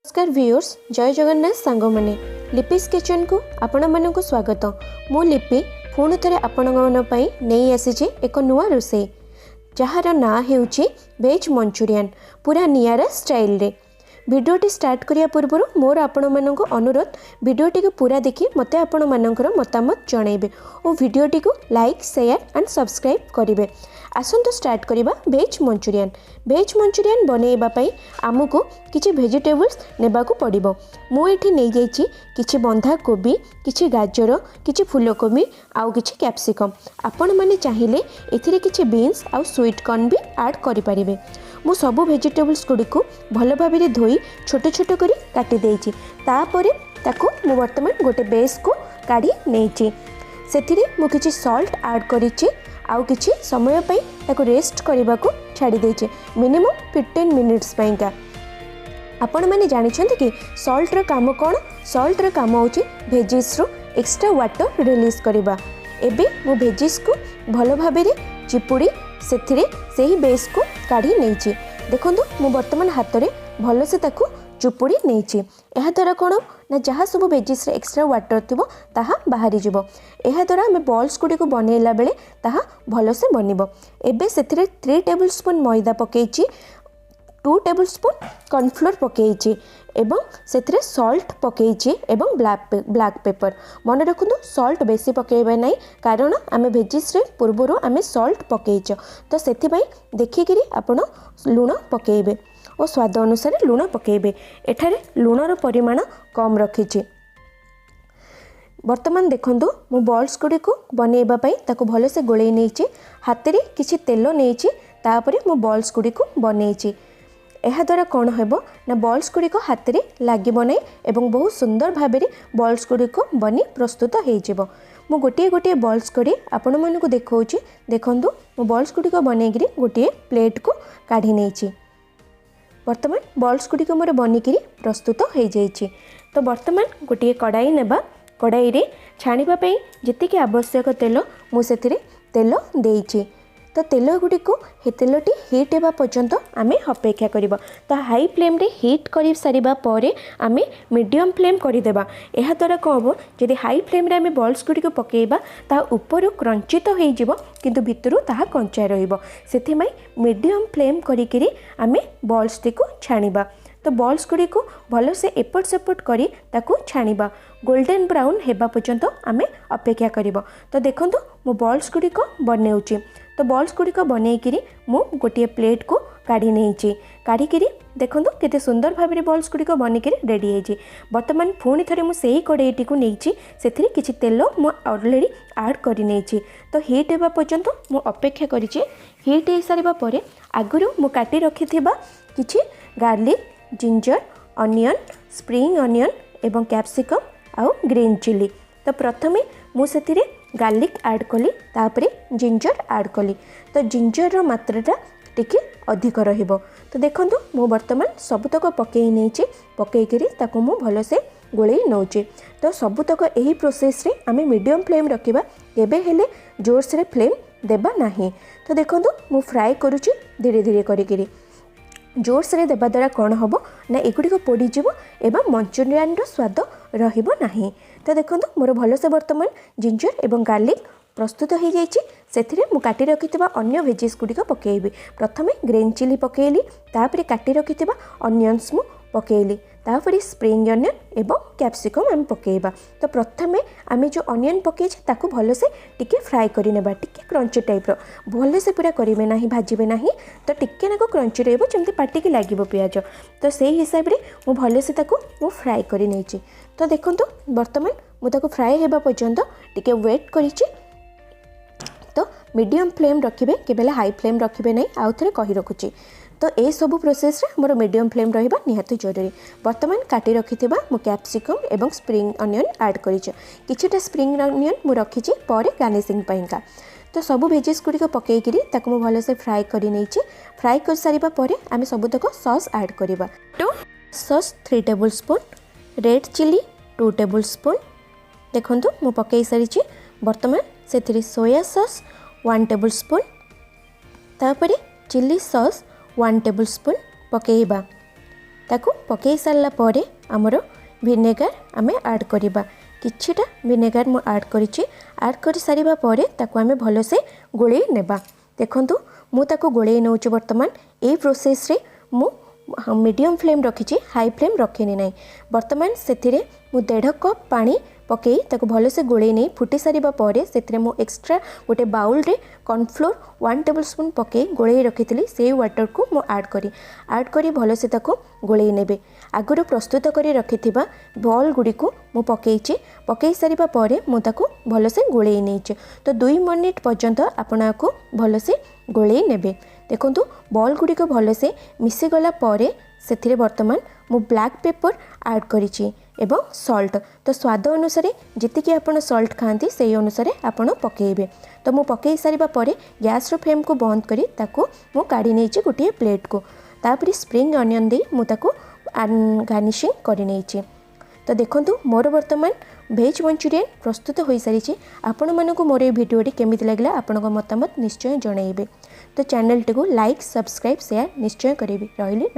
नमस्कार व्यूअर्स, जय जगन्नाथ सांग मैंने लिपिस किचन को आपण मानक स्वागत। मु लिपि पुणी थे आपण नहीं आसी एक नुआ रोसे जार ना हेउची वेज मंचूरियन पूरा नियारा स्टाइल रे। भिडियोटी स्टार्ट करिया पूर्व मोर आपण मानक अनुरोध भिडियोटी को पूरा देखि मते आपण मानकर मतामत जणैबे और भिडियोटी को लाइक शेयर एंड सब्सक्राइब करेंगे। आसंतु स्टार्ट करिबा वेज मंचूरियन बनैबा पई आमको किछि वेजिटेबल्स नेबाकू पड़िबो। मु एठी नै जाइछि किछि बंधा कोबी, किछि गाजर, किछि फूलकोबी आउ किछि कैप्सिकम। आपण माने चाहिए एथिरे किछि बीन्स आउ स्वीट कॉर्न भी ऐड करि परिबे। मु सबु वेजिटेबल्स गुडी को भल भाव में धोई छोट छोट करी काटी देइछि। तापरे ताकू मु वर्तमान गोटे बेस को काढ़ी नेइछि। सेथिरे मु किछि सॉल्ट ऐड करिछि आउ किछि समय पई ताकू रेस्ट करबा को छाड़ी देइछि मिनिमम 15 मिनिट्स पई का। आपण माने जानि छथि कि सॉल्ट रो काम कोन? सॉल्ट रो काम होछि वेजिस रो एक्स्ट्रा वाटर रिलीज करबा। एबे मु वेजिस को भल भाव में चिपुड़ी सेथिरे सेही बेस को काढ़ी नेइछि। देखंतु मु वर्तमान हाथ रे भल से ताकू चुपुड़ी नेइछि। एहा द्वारा कोन ना जहाँ सब वेजिस रे एक्स्ट्रा वाटर थिबो ताहा बाहरी जिवो। एहा द्वारा हमें बॉल्स गुडी को बनेला बेले ताहा भल से बनिबो। एबे सेथिरे 3 टेबल स्पून मैदा पकेइछि, 2 टेबल स्पून कॉर्नफ्लोर पकेइछि एवं सेथिरे सॉल्ट पकेइछि एवं ब्लैक पेपर। मन रखुंतु सॉल्ट बेसी पकेइबा नै कारण आमे वेजिस रे पूर्वरो आमे सॉल्ट पकेइछ। तो सेथि पई देखिकिरी आपण लूण पकेइबे और स्वाद अनुसार लूण पकेइबे। एठारे लूणर परिमाण कम रखिछि। वर्तमान देखंतु मु बॉल्स गुडी को बनेइबा पई ताको भले से गोळेई नेइछि। हाथ रे किछि तेल नेइछि, तापरे मु बॉल्स गुडी को बनेइछि। एहा द्वारा कौन हेबो ना बॉल्स गुडी को हाथ रे लागिबो नै एवं बहुत सुंदर भाबे रे बॉल्स गुडी को बनी प्रस्तुत हे जिवो। मु गोटे गोटे बॉल्स गुडी आपण मानकु देखौछि। देखंतु मु बॉल्स गुडी को बनेगिरी गोटे प्लेट को काढी नेइछि। वर्तमान बॉल्स गुडी को मोर बनिकिरी प्रस्तुत हो जाइछि। तो वर्तमान गोटे कड़ाई नेबा। कड़ाई रे छाणीबा पई जेतिके आवश्यक तेल मु सेथिरे तेल देइछि। तो तेल गुडी को हे तेलटी हीट हेबा पर्यंत आमे अपेक्षा करिबा। तो हाई फ्लेम रे हीट करि सारिबा परे आमे मीडियम फ्लेम करि देबा। एहा द्वारा को हो जदि हाई फ्लेम रे आमे बॉल्स गुडी को पकेइबा ता ऊपर क्रंची तो हे जिवो किंतु भितरु ताहा कंचा रहिबो। सेथि मै मीडियम फ्लेम करिकिरी आमे बॉल्स टी को छाणीबा। तो बॉल्स गुडी को भल से एपट सेपट करी ताकू छाणीबा। गोल्डन ब्राउन हेबा पर्यंत आमे अपेक्षा करिबो। तो देखंतु मु बॉल्स गुडी को बनेउची। तो बॉल्स गुडी को बनेइकिरी मु गोटे प्लेट को काढ़ी नेइची। काढ़ीकिरी देखंतु केते सुंदर भाबे रे बॉल्स गुडी को बनिकिरी रेडी हेजी। वर्तमान पुणी थरे मु सेही कड़ाईटी को नेइची। सेथिरे किछि तेल मु ऑलरेडी ऐड करि नेइची। तो हीट हेबा पर्यंत मु अपेक्षा करिछि। हीट हे सारिबा परे आगुरु मु काटी रखिथिबा किछि garlic, ginger, onion, spring onion एवं कैप्सिकम आउ ग्रीन चिली। तो प्रथमे मु सेथिरे गार्लिक ऐड कली, तापरे जिंजर ऐड कली। तो जिंजर रो मात्राटा टिके अधिक रहिबो। तो देखंतु मु वर्तमान सबुतक पकेई नेछि। पकेइकरी ताको मु भलो से गोळेई नौछि। तो सबुतक एही प्रोसेस रे आमे मीडियम फ्लेम रखिबा, केबे हेले जोर से फ्लेम देबा नाही। तो देखंतु मु फ्राई करूछि धीरे धीरे करिकिरी। जोर से देवा द्वारा कौन हम ना एगुड़ी को पोड़ीज एवं मंचूरियन स्वाद रहिबो नाही। तो देखो मोर भल से वर्तमान जिंजर एवं गार्लिक प्रस्तुत हो जाइए। सेथिरे मु काटी रखिथिबा अन्य वेजिस गुडी को पकेइबी। प्रथमे ग्रीन चिली पकेइली, तापरे काटी रखिथिबा अनियंस मु पकेइली, तापरे स्प्रिंग अनियन एवं कैप्सिकम आम पकेइबा। तो प्रथमे आमे जो अनियन पकेइछ ताकू भल से टिके फ्राई करि नेबा। टिके क्रंची टाइप रो, भल से पूरा करिवे नाही, भाजिबे नाही। तो टिके नाको क्रंची रहइबो जेमति पाटी के लागिबो पियाज। तो सेही हिसाब रे मु भल से ताकू मु फ्राई करि नेछि। तो देखंतु वर्तमान मु ताकू फ्राई हेबा पर्यंत टिके वेट करिछि। तो मीडियम फ्लेम रखिबे, केबेला हाई फ्लेम रखिबे नै। आउ थरे कहि रखुछि। तो ए सब प्रोसेस रे मोर मीडियम फ्लेम रहिबा निहाती जरूरी। वर्तमान काटी रखिथिबा मु कैप्सिकम एवं स्प्रिंग अनियन ऐड करिछि। किछिटा स्प्रिंग अनियन मु रखिछि परे गार्निशिंग पइका। तो सब वेजिस गुडी को पकेइकिरी ताको मु भलो से फ्राई करि नेछि। फ्राई कर सारिबा परे आमे सबुतक सॉस ऐड करिबा। तो sauce 3 tablespoon, red chili 2 tablespoon. देखंतु मु पकेइ सारिछि। वर्तमान सेथिरे सोया सॉस 1 टेबल स्पून, तापरे चिली सॉस 1 टेबल स्पून पकेइबा। ताकू पकई सारा पर आमर विनेगार आमे ऐड करिबा। किछिटा विनेगार मु ऐड करिछि। ऐड कर सारिबा परे ताकू आमे भलसे गोळेई नेबा। देखंतु मु ताकू गोळेई नउछि। वर्तमान ए प्रोसेस रे मु मीडियम फ्लेम रखिछि, हाई फ्लेम रखेनी नहीं। वर्तमान सेथिरे मु 1.5 कप पानी पकई ताकू भलसे गोळेई नहीं फुटी सारिबा परे सेथिरे मु एक्स्ट्रा गोटे बाउल रे कॉर्नफ्लोर 1 टेबलस्पून पकई गोळेई रखिथिली से वाटर को मु ऐड करी भलसे ताकू गोळेई नेबे। आगुरु प्रस्तुत करी रखिथिबा बॉल गुडी को मु पकई सारिबा परे मु ताकू भलसे गोळेई नेइचे। तो 2 मिनिट पर्यंत आपण आकू भलसे गोळेई नेबे। देखंतु बॉल गुडी को भलसे मिसी गला परे सेथिरे वर्तमान मु ब्लैक पेपर ऐड करिछि एवं सॉल्ट। तो स्वाद अनुसार जितिकी आपण सॉल्ट खाती से अनुसार आपण पकेइबे। तो मु पकई सारिबा परे गैस रो फ्लेम को बंद करी ताकू मु काढी नेइछि गोटे प्लेट को। तापरे स्प्रिंग अनियन दे मु ताकू गार्निशिंग करि नेइछि। तो देखंतु मोर वर्तमान भेज मंचूरियन प्रस्तुत हो सारी। आपण मानकु मोर ए भिडियोटी केमिति लागला आपनक मतामत निश्चय जणाइबे। तो चैनल टी को लाइक सब्सक्राइब शेयर निश्चय करेंगे। रही।